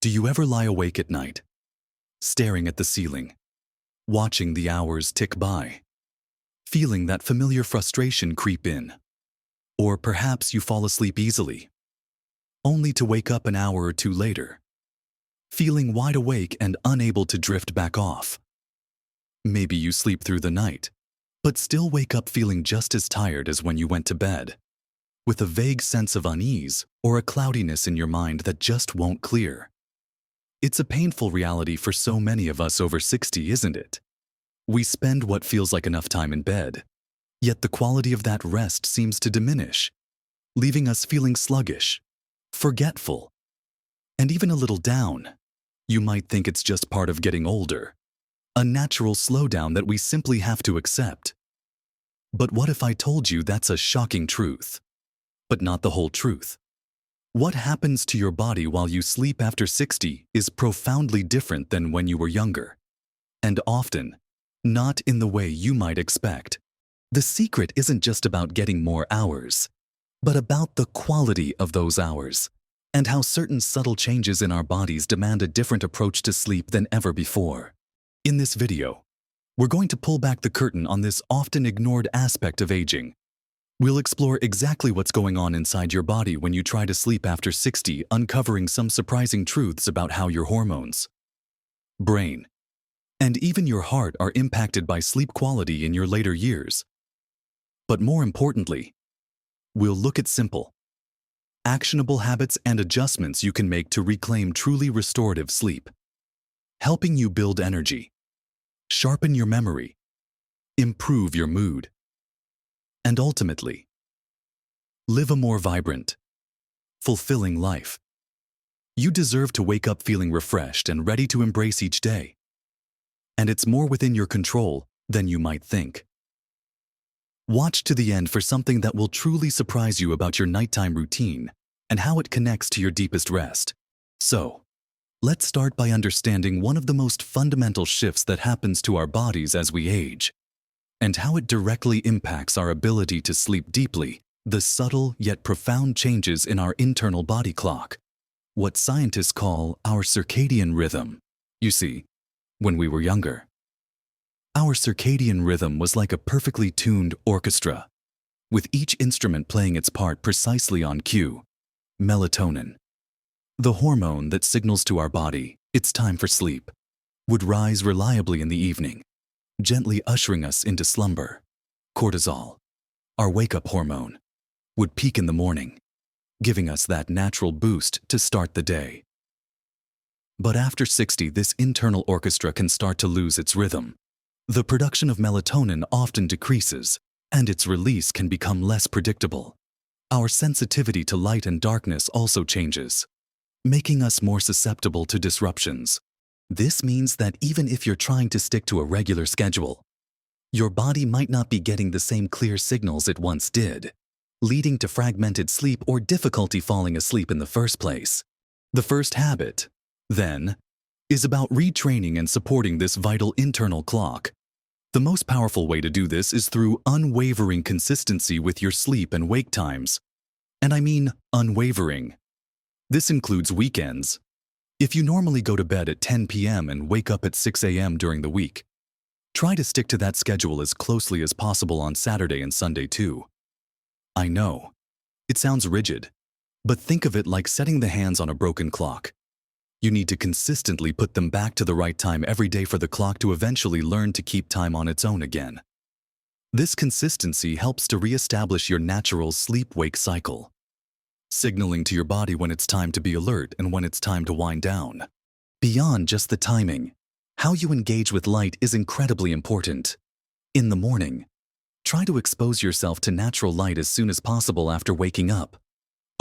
Do you ever lie awake at night, staring at the ceiling, watching the hours tick by, feeling that familiar frustration creep in? Or perhaps you fall asleep easily, only to wake up an hour or two later, feeling wide awake and unable to drift back off. Maybe you sleep through the night, but still wake up feeling just as tired as when you went to bed, with a vague sense of unease or a cloudiness in your mind that just won't clear. It's a painful reality for so many of us over 60, isn't it? We spend what feels like enough time in bed, yet the quality of that rest seems to diminish, leaving us feeling sluggish, forgetful, and even a little down. You might think it's just part of getting older, a natural slowdown that we simply have to accept. But what if I told you that's a shocking truth, but not the whole truth? What happens to your body while you sleep after 60 is profoundly different than when you were younger, and often not in the way you might expect. The secret isn't just about getting more hours, but about the quality of those hours, and how certain subtle changes in our bodies demand a different approach to sleep than ever before. In this video, we're going to pull back the curtain on this often ignored aspect of aging. We'll explore exactly what's going on inside your body when you try to sleep after 60, uncovering some surprising truths about how your hormones, brain, and even your heart are impacted by sleep quality in your later years. But more importantly, we'll look at simple, actionable habits and adjustments you can make to reclaim truly restorative sleep, helping you build energy, sharpen your memory, improve your mood, and ultimately, live a more vibrant, fulfilling life. You deserve to wake up feeling refreshed and ready to embrace each day. And it's more within your control than you might think. Watch to the end for something that will truly surprise you about your nighttime routine and how it connects to your deepest rest. So, let's start by understanding one of the most fundamental shifts that happens to our bodies as we age, and how it directly impacts our ability to sleep deeply, the subtle yet profound changes in our internal body clock, what scientists call our circadian rhythm. You see, when we were younger, our circadian rhythm was like a perfectly tuned orchestra, with each instrument playing its part precisely on cue. Melatonin, the hormone that signals to our body it's time for sleep, would rise reliably in the evening, gently ushering us into slumber. Cortisol, our wake-up hormone, would peak in the morning, giving us that natural boost to start the day. But after 60, this internal orchestra can start to lose its rhythm. The production of melatonin often decreases, and its release can become less predictable. Our sensitivity to light and darkness also changes, making us more susceptible to disruptions. This means that even if you're trying to stick to a regular schedule, your body might not be getting the same clear signals it once did, leading to fragmented sleep or difficulty falling asleep in the first place. The first habit, then, is about retraining and supporting this vital internal clock. The most powerful way to do this is through unwavering consistency with your sleep and wake times. And I mean unwavering. This includes weekends. If you normally go to bed at 10 p.m. and wake up at 6 a.m. during the week, try to stick to that schedule as closely as possible on Saturday and Sunday too. I know, it sounds rigid, but think of it like setting the hands on a broken clock. You need to consistently put them back to the right time every day for the clock to eventually learn to keep time on its own again. This consistency helps to reestablish your natural sleep-wake cycle, signaling to your body when it's time to be alert and when it's time to wind down. Beyond just the timing, how you engage with light is incredibly important. In the morning, try to expose yourself to natural light as soon as possible after waking up.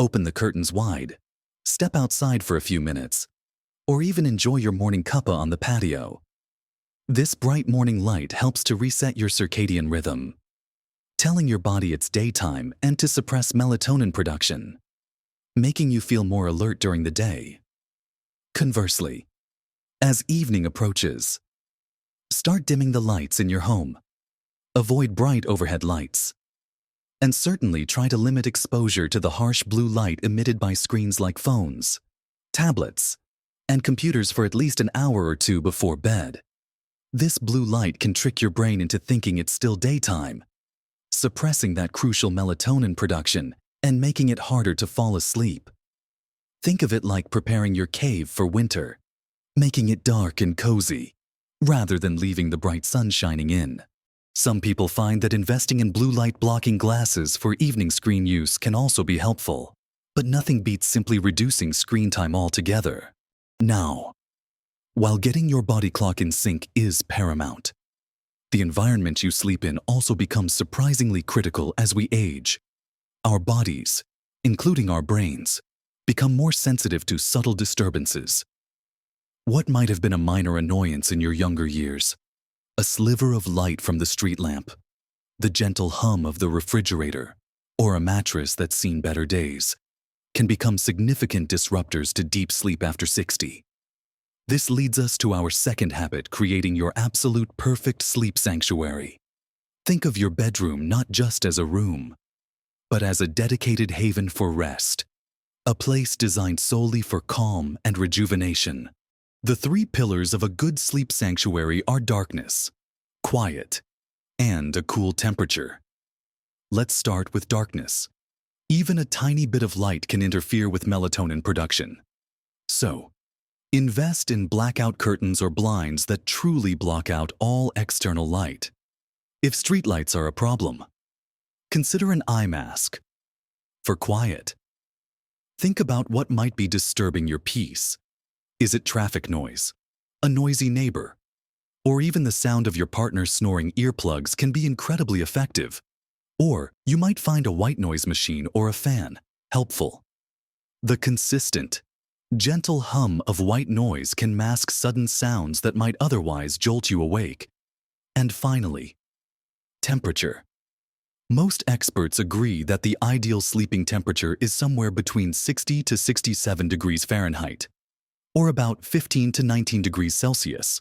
Open the curtains wide, step outside for a few minutes, or even enjoy your morning cuppa on the patio. This bright morning light helps to reset your circadian rhythm, telling your body it's daytime and to suppress melatonin production, making you feel more alert during the day. Conversely, as evening approaches, start dimming the lights in your home. Avoid bright overhead lights, and certainly try to limit exposure to the harsh blue light emitted by screens like phones, tablets, and computers for at least an hour or two before bed. This blue light can trick your brain into thinking it's still daytime, suppressing that crucial melatonin production and making it harder to fall asleep. Think of it like preparing your cave for winter, making it dark and cozy, rather than leaving the bright sun shining in. Some people find that investing in blue light blocking glasses for evening screen use can also be helpful, but nothing beats simply reducing screen time altogether. Now, while getting your body clock in sync is paramount, the environment you sleep in also becomes surprisingly critical as we age. Our bodies, including our brains, become more sensitive to subtle disturbances. What might have been a minor annoyance in your younger years, a sliver of light from the street lamp, the gentle hum of the refrigerator, or a mattress that's seen better days, can become significant disruptors to deep sleep after 60. This leads us to our second habit, creating your absolute perfect sleep sanctuary. Think of your bedroom not just as a room, but as a dedicated haven for rest, a place designed solely for calm and rejuvenation. The three pillars of a good sleep sanctuary are darkness, quiet, and a cool temperature. Let's start with darkness. Even a tiny bit of light can interfere with melatonin production. So, invest in blackout curtains or blinds that truly block out all external light. If streetlights are a problem, consider an eye mask. For quiet, think about what might be disturbing your peace. Is it traffic noise, a noisy neighbor, or even the sound of your partner snoring? Earplugs can be incredibly effective. Or you might find a white noise machine or a fan helpful. The consistent, gentle hum of white noise can mask sudden sounds that might otherwise jolt you awake. And finally, temperature. Most experts agree that the ideal sleeping temperature is somewhere between 60 to 67 degrees Fahrenheit, or about 15 to 19 degrees Celsius.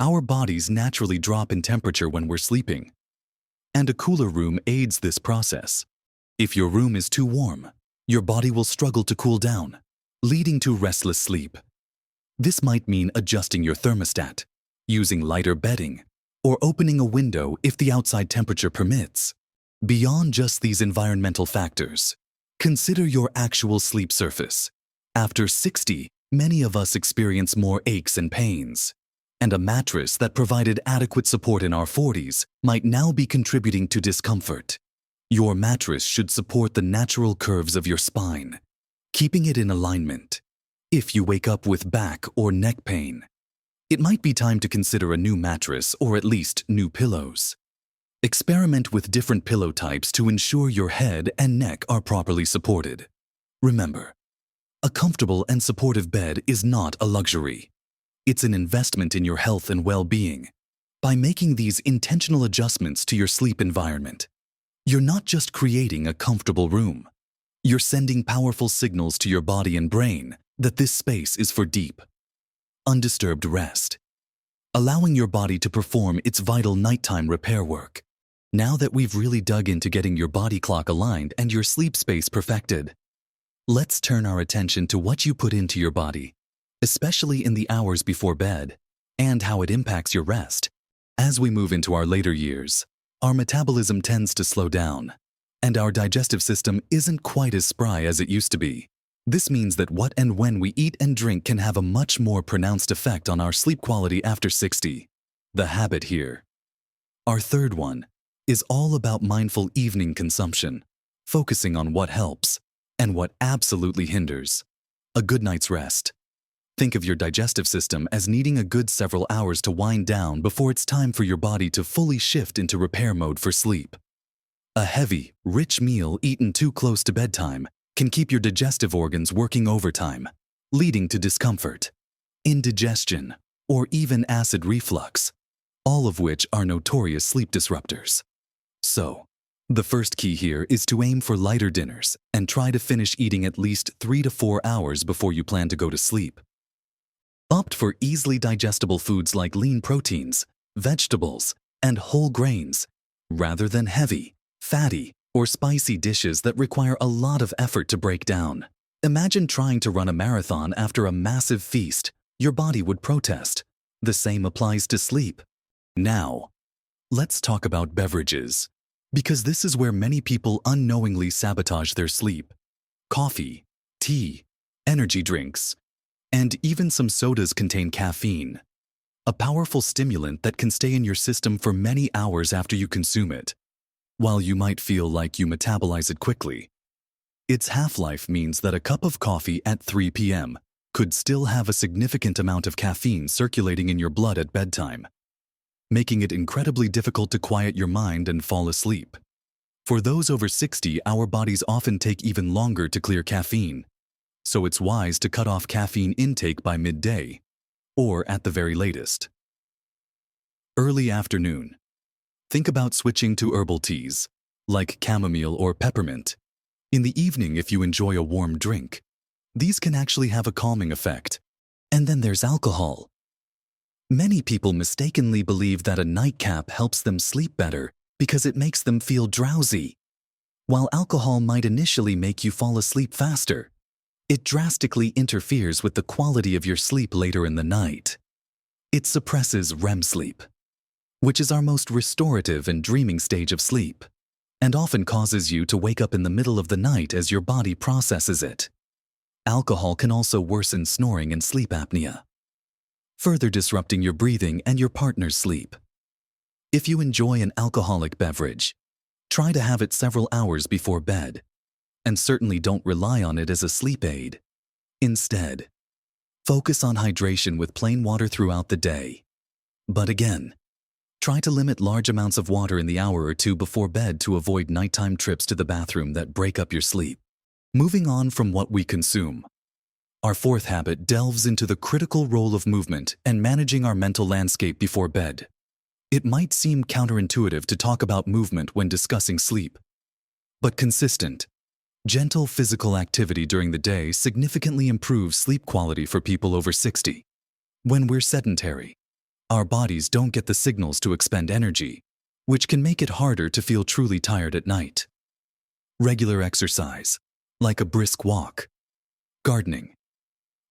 Our bodies naturally drop in temperature when we're sleeping, and a cooler room aids this process. If your room is too warm, your body will struggle to cool down, leading to restless sleep. This might mean adjusting your thermostat, using lighter bedding, or opening a window if the outside temperature permits. Beyond just these environmental factors, consider your actual sleep surface. After 60, many of us experience more aches and pains, and a mattress that provided adequate support in our 40s might now be contributing to discomfort. Your mattress should support the natural curves of your spine, keeping it in alignment. If you wake up with back or neck pain, it might be time to consider a new mattress or at least new pillows. Experiment with different pillow types to ensure your head and neck are properly supported. Remember, a comfortable and supportive bed is not a luxury. It's an investment in your health and well-being. By making these intentional adjustments to your sleep environment, you're not just creating a comfortable room. You're sending powerful signals to your body and brain that this space is for deep, undisturbed rest, allowing your body to perform its vital nighttime repair work. Now that we've really dug into getting your body clock aligned and your sleep space perfected, let's turn our attention to what you put into your body, especially in the hours before bed, and how it impacts your rest. As we move into our later years, our metabolism tends to slow down, and our digestive system isn't quite as spry as it used to be. This means that what and when we eat and drink can have a much more pronounced effect on our sleep quality after 60. The habit here. Our third one is all about mindful evening consumption, focusing on what helps and what absolutely hinders a good night's rest. Think of your digestive system as needing a good several hours to wind down before it's time for your body to fully shift into repair mode for sleep. A heavy, rich meal eaten too close to bedtime can keep your digestive organs working overtime, leading to discomfort, indigestion, or even acid reflux, all of which are notorious sleep disruptors. So, the first key here is to aim for lighter dinners and try to finish eating at least 3 to 4 hours before you plan to go to sleep. Opt for easily digestible foods like lean proteins, vegetables, and whole grains, rather than heavy, fatty, or spicy dishes that require a lot of effort to break down. Imagine trying to run a marathon after a massive feast. Your body would protest. The same applies to sleep. Now, let's talk about beverages, because this is where many people unknowingly sabotage their sleep. Coffee, tea, energy drinks, and even some sodas contain caffeine, a powerful stimulant that can stay in your system for many hours after you consume it. While you might feel like you metabolize it quickly, its half-life means that a cup of coffee at 3 p.m. could still have a significant amount of caffeine circulating in your blood at bedtime, making it incredibly difficult to quiet your mind and fall asleep. For those over 60, our bodies often take even longer to clear caffeine, so it's wise to cut off caffeine intake by midday, or at the very latest. Early afternoon. Think about switching to herbal teas, like chamomile or peppermint. In the evening, if you enjoy a warm drink, these can actually have a calming effect. And then there's alcohol. Many people mistakenly believe that a nightcap helps them sleep better because it makes them feel drowsy. While alcohol might initially make you fall asleep faster, it drastically interferes with the quality of your sleep later in the night. It suppresses REM sleep, which is our most restorative and dreaming stage of sleep, and often causes you to wake up in the middle of the night as your body processes it. Alcohol can also worsen snoring and sleep apnea, further disrupting your breathing and your partner's sleep. If you enjoy an alcoholic beverage, try to have it several hours before bed, and certainly don't rely on it as a sleep aid. Instead, focus on hydration with plain water throughout the day. But again, try to limit large amounts of water in the hour or two before bed to avoid nighttime trips to the bathroom that break up your sleep. Moving on from what we consume, our fourth habit delves into the critical role of movement and managing our mental landscape before bed. It might seem counterintuitive to talk about movement when discussing sleep, but consistent, gentle physical activity during the day significantly improves sleep quality for people over 60. When we're sedentary, our bodies don't get the signals to expend energy, which can make it harder to feel truly tired at night. Regular exercise, like a brisk walk, gardening,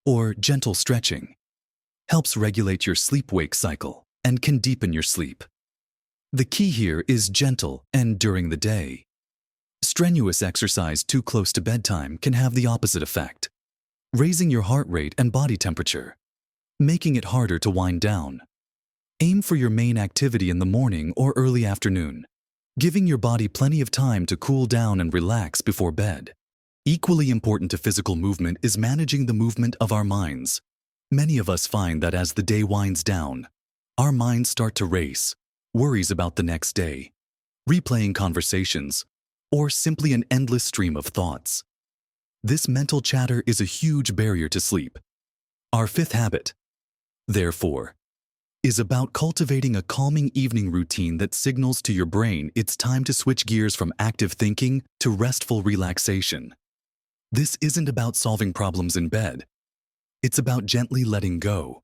or gentle stretching, helps regulate your sleep-wake cycle and can deepen your sleep. The key here is gentle and during the day. Strenuous exercise too close to bedtime can have the opposite effect, raising your heart rate and body temperature, making it harder to wind down. Aim for your main activity in the morning or early afternoon, giving your body plenty of time to cool down and relax before bed. Equally important to physical movement is managing the movement of our minds. Many of us find that as the day winds down, our minds start to race, worries about the next day, replaying conversations, or simply an endless stream of thoughts. This mental chatter is a huge barrier to sleep. Our fifth habit, therefore, is about cultivating a calming evening routine that signals to your brain it's time to switch gears from active thinking to restful relaxation. This isn't about solving problems in bed. It's about gently letting go.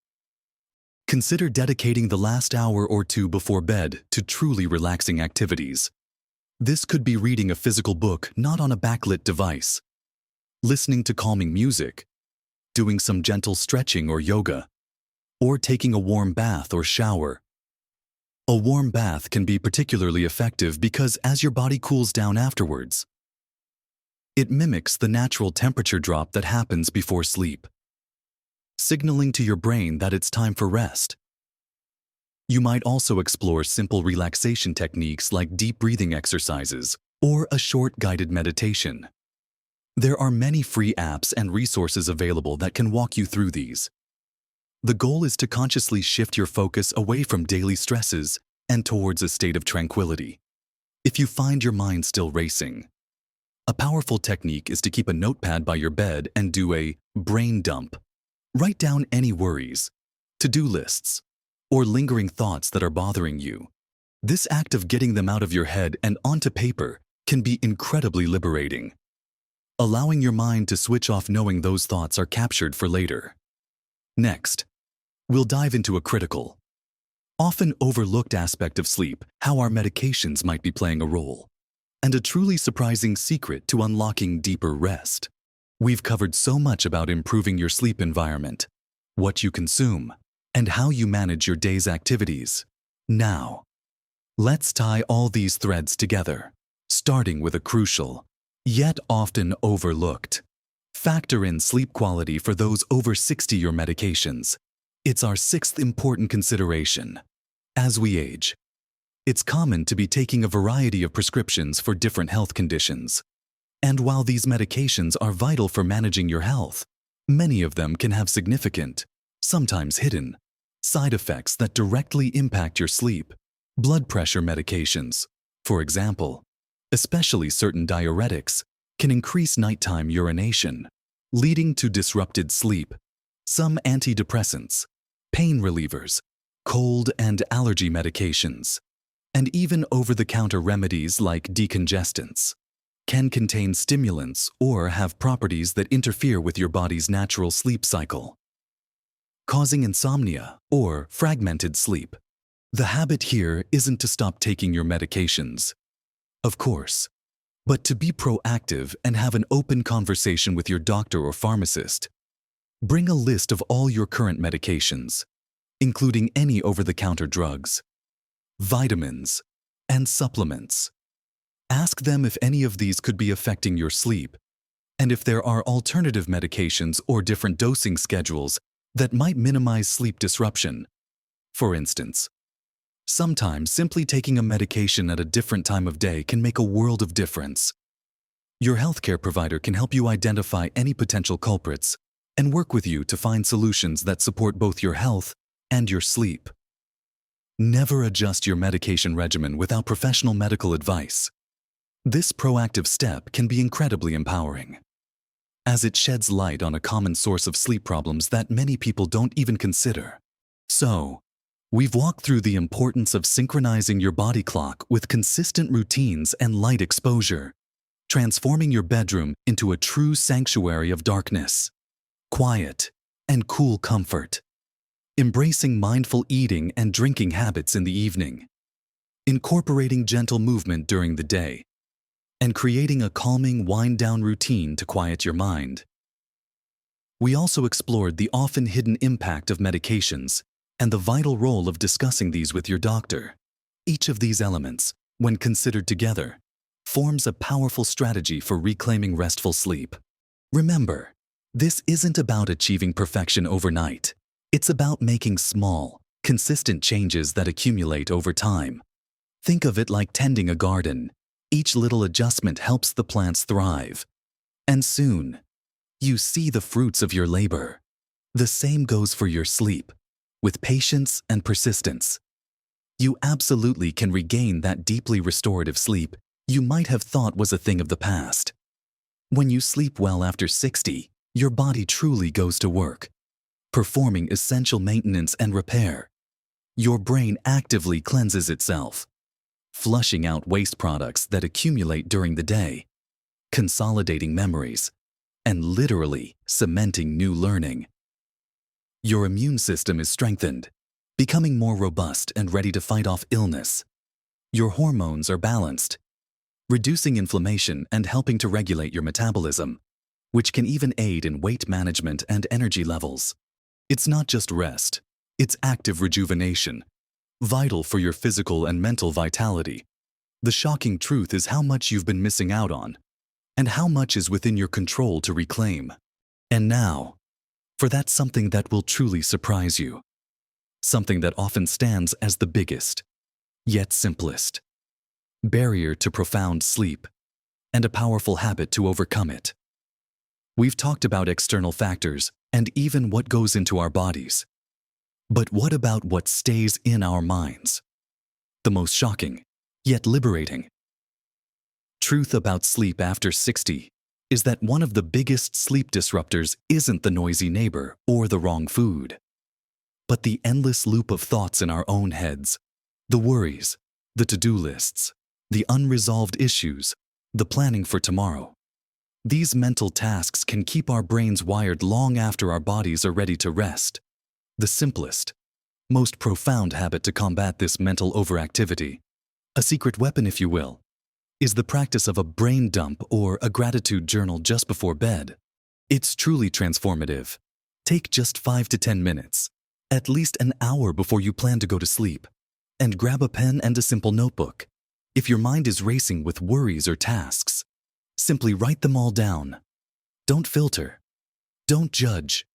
Consider dedicating the last hour or two before bed to truly relaxing activities. This could be reading a physical book not on a backlit device, listening to calming music, doing some gentle stretching or yoga, or taking a warm bath or shower. A warm bath can be particularly effective because as your body cools down afterwards, it mimics the natural temperature drop that happens before sleep, signaling to your brain that it's time for rest. You might also explore simple relaxation techniques like deep breathing exercises or a short guided meditation. There are many free apps and resources available that can walk you through these. The goal is to consciously shift your focus away from daily stresses and towards a state of tranquility. If you find your mind still racing, a powerful technique is to keep a notepad by your bed and do a brain dump. Write down any worries, to-do lists, or lingering thoughts that are bothering you. This act of getting them out of your head and onto paper can be incredibly liberating, allowing your mind to switch off knowing those thoughts are captured for later. Next, we'll dive into a critical, often overlooked aspect of sleep, how our medications might be playing a role, and a truly surprising secret to unlocking deeper rest. We've covered so much about improving your sleep environment, what you consume, and how you manage your day's activities. Now, let's tie all these threads together, starting with a crucial, yet often overlooked, factor in sleep quality for those over 60 your medications. It's our sixth important consideration. As we age, it's common to be taking a variety of prescriptions for different health conditions. And while these medications are vital for managing your health, many of them can have significant, sometimes hidden, side effects that directly impact your sleep. Blood pressure medications, for example, especially certain diuretics, can increase nighttime urination, leading to disrupted sleep. Some antidepressants, pain relievers, cold and allergy medications, and even over-the-counter remedies like decongestants can contain stimulants or have properties that interfere with your body's natural sleep cycle, causing insomnia or fragmented sleep. The habit here isn't to stop taking your medications, of course, but to be proactive and have an open conversation with your doctor or pharmacist. Bring a list of all your current medications, including any over-the-counter drugs, vitamins, and supplements. Ask them if any of these could be affecting your sleep, and if there are alternative medications or different dosing schedules that might minimize sleep disruption. For instance, sometimes simply taking a medication at a different time of day can make a world of difference. Your healthcare provider can help you identify any potential culprits and work with you to find solutions that support both your health and your sleep. Never adjust your medication regimen without professional medical advice. This proactive step can be incredibly empowering, as it sheds light on a common source of sleep problems that many people don't even consider. So, we've walked through the importance of synchronizing your body clock with consistent routines and light exposure, transforming your bedroom into a true sanctuary of darkness, quiet, and cool comfort. Embracing mindful eating and drinking habits in the evening, incorporating gentle movement during the day, and creating a calming wind-down routine to quiet your mind. We also explored the often hidden impact of medications and the vital role of discussing these with your doctor. Each of these elements, when considered together, forms a powerful strategy for reclaiming restful sleep. Remember, this isn't about achieving perfection overnight. It's about making small, consistent changes that accumulate over time. Think of it like tending a garden. Each little adjustment helps the plants thrive. And soon, you see the fruits of your labor. The same goes for your sleep. With patience and persistence, you absolutely can regain that deeply restorative sleep you might have thought was a thing of the past. When you sleep well after 60, your body truly goes to work, performing essential maintenance and repair. Your brain actively cleanses itself, flushing out waste products that accumulate during the day, consolidating memories, and literally cementing new learning. Your immune system is strengthened, becoming more robust and ready to fight off illness. Your hormones are balanced, reducing inflammation and helping to regulate your metabolism, which can even aid in weight management and energy levels. It's not just rest, it's active rejuvenation, vital for your physical and mental vitality. The shocking truth is how much you've been missing out on, and how much is within your control to reclaim. And now, for that something that will truly surprise you. Something that often stands as the biggest, yet simplest, barrier to profound sleep, and a powerful habit to overcome it. We've talked about external factors and even what goes into our bodies. But what about what stays in our minds? The most shocking, yet liberating truth about sleep after 60 is that one of the biggest sleep disruptors isn't the noisy neighbor or the wrong food, but the endless loop of thoughts in our own heads, the worries, the to-do lists, the unresolved issues, the planning for tomorrow. These mental tasks can keep our brains wired long after our bodies are ready to rest. The simplest, most profound habit to combat this mental overactivity, a secret weapon if you will, is the practice of a brain dump or a gratitude journal just before bed. It's truly transformative. Take just 5 to 10 minutes, at least an hour before you plan to go to sleep, and grab a pen and a simple notebook. If your mind is racing with worries or tasks, simply write them all down. Don't filter. Don't judge.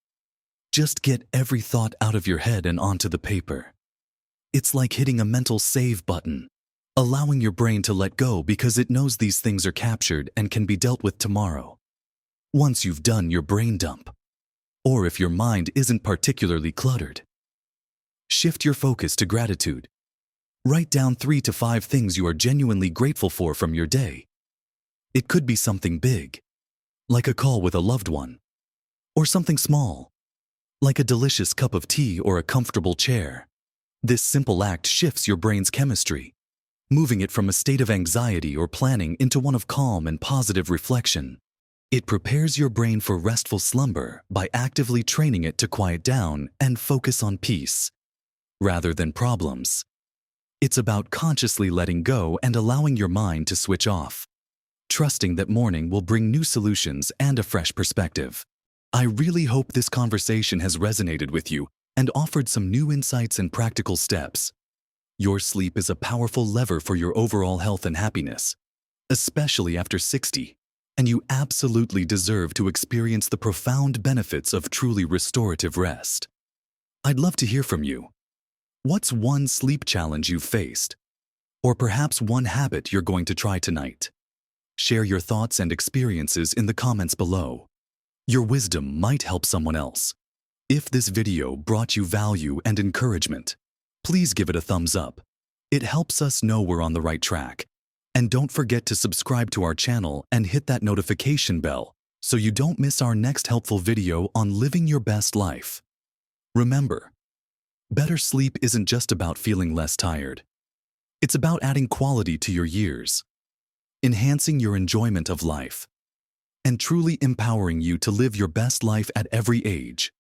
Just get every thought out of your head and onto the paper. It's like hitting a mental save button, allowing your brain to let go because it knows these things are captured and can be dealt with tomorrow. Once you've done your brain dump, or if your mind isn't particularly cluttered, shift your focus to gratitude. Write down 3 to 5 things you are genuinely grateful for from your day. It could be something big, like a call with a loved one, or something small, like a delicious cup of tea or a comfortable chair. This simple act shifts your brain's chemistry, moving it from a state of anxiety or planning into one of calm and positive reflection. It prepares your brain for restful slumber by actively training it to quiet down and focus on peace, rather than problems. It's about consciously letting go and allowing your mind to switch off, trusting that morning will bring new solutions and a fresh perspective. I really hope this conversation has resonated with you and offered some new insights and practical steps. Your sleep is a powerful lever for your overall health and happiness, especially after 60, and you absolutely deserve to experience the profound benefits of truly restorative rest. I'd love to hear from you. What's one sleep challenge you've faced? Or perhaps one habit you're going to try tonight? Share your thoughts and experiences in the comments below. Your wisdom might help someone else. If this video brought you value and encouragement, please give it a thumbs up. It helps us know we're on the right track. And don't forget to subscribe to our channel and hit that notification bell so you don't miss our next helpful video on living your best life. Remember, better sleep isn't just about feeling less tired. It's about adding quality to your years, enhancing your enjoyment of life, and truly empowering you to live your best life at every age.